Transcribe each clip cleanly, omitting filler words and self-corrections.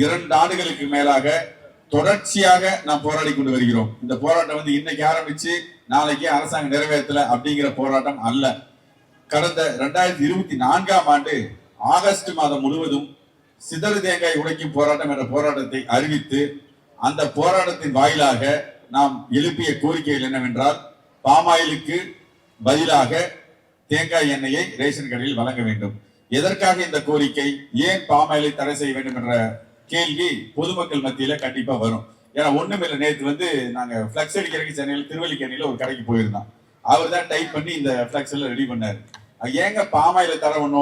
2 ஆண்டுகளுக்கு மேலாக தொடர்ச்சியாக நாம் போராடி கொண்டு வருகிறோம். இந்த போராட்டம் வந்து இன்னைக்கு ஆரம்பிச்சு நாளைக்கு அரசாங்கம் நிறைவேற்றல அப்படிங்கிற போராட்டம் அல்ல. கடந்த 2024ஆம் ஆண்டு ஆகஸ்ட் மாதம் முழுவதும் சிதறு தேங்காய் உடைக்கும் போராட்டம் என்ற போராட்டத்தை அறிவித்து அந்த போராட்டத்தின் வாயிலாக நாம் எழுப்பிய கோரிக்கைகள் என்னவென்றால், பாமாயிலுக்கு பதிலாக தேங்காய் எண்ணெயை ரேஷன் கடையில் வழங்க வேண்டும். எதற்காக இந்த கோரிக்கை? ஏன் பாமாயிலை தடை செய்ய வேண்டும் என்ற கேள்வி பொதுமக்கள் மத்தியில கண்டிப்பா வரும். ஏன்னா ஒண்ணுமில்லை, நேற்று வந்து நாங்க பிளக்ஸ் அடிக்கிறதுக்கு சென்னையில் திருவல்லிக்கேணியில ஒரு கடைக்கு போயிருந்தோம். அவர் தான் டைப் பண்ணி இந்த பிளக்ஸ் எல்லாம் ரெடி பண்ணாரு. ஏங்க பாமாயில தர ஒண்ணு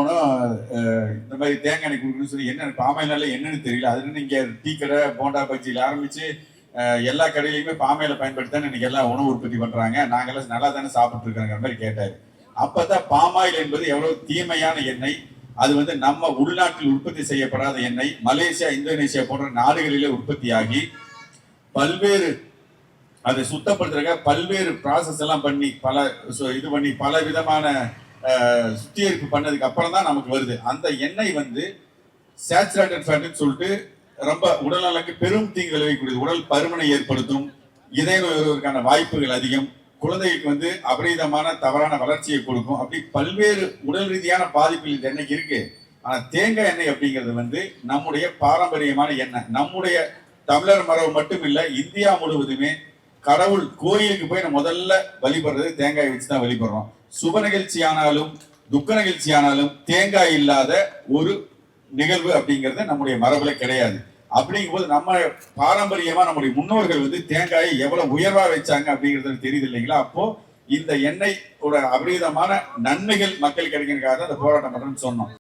இந்த மாதிரி தேங்காய் எண்ணெய் கொடுக்கணும்னு சொல்லி, என்ன பாமாயில என்னன்னு தெரியல. அது இங்க டீ கடை போண்டா பஜ்ஜியில ஆரம்பிச்சு எல்லா கடையிலையுமே பாமாயில பயன்படுத்தான்னு இன்னைக்கு எல்லாம் உணவு உற்பத்தி பண்றாங்க, நாங்கெல்லாம் நல்லா தானே சாப்பிட்டு இருக்காங்கிற மாதிரி கேட்டாரு. அப்பதான் பாமாயில் என்பது எவ்வளவு தீமையான எண்ணெய், அது வந்து நம்ம உள்நாட்டில் உற்பத்தி செய்யப்படாத எண்ணெய், மலேசியா இந்தோனேசியா போன்ற நாடுகளிலே உற்பத்தியாகி பல்வேறு அதை சுத்தப்படுத்துறதுக்காக பல்வேறு ப்ராசஸ் எல்லாம் பண்ணி பல விதமான சுத்திகரிப்பு பண்ணதுக்கு அப்புறம் தான் நமக்கு வருது. அந்த எண்ணெய் வந்து சேச்சுரேட்டட் ஃபேட்னு சொல்லிட்டு ரொம்ப உடல்நலக்கு பெரும் தீங்கு விளைவிக்கக்கூடியது. உடல் பருமனை ஏற்படுத்தும், இதய நோய் வருவதற்கான வாய்ப்புகள் அதிகம், குழந்தைகளுக்கு வந்து அபரிதமான தவறான வளர்ச்சியை கொடுக்கும். அப்படி பல்வேறு உடல் ரீதியான பாதிப்புகள் இந்த எண்ணெய்க்கு இருக்கு. ஆனா தேங்காய் எண்ணெய் அப்படிங்கிறது வந்து நம்முடைய பாரம்பரியமான எண்ணெய். நம்முடைய தமிழர் மரபு மட்டும் இல்ல, இந்தியா முழுவதுமே கடவுள் கோயிலுக்கு போய் நம்ம முதல்ல வழிபடுறது தேங்காய் வச்சுதான் வழிபடுறோம். சுப நிகழ்ச்சி ஆனாலும் துக்க நிகழ்ச்சி ஆனாலும் தேங்காய் இல்லாத ஒரு நிகழ்வு அப்படிங்கிறது நம்முடைய மரபுல கிடையாது. அப்படிங்கும் போது நம்ம பாரம்பரியமா நம்முடைய முன்னோர்கள் வந்து தேங்காயை எவ்வளவு உயர்வா வச்சாங்க அப்படிங்கிறது தெரியுது இல்லைங்களா? அப்போ இந்த எண்ணெய் ஒரு அபரிதமான நன்மைகள் மக்கள் கிடைக்கிறதுக்காக அந்த போராட்டம் பண்றோம்னு சொன்னோம்.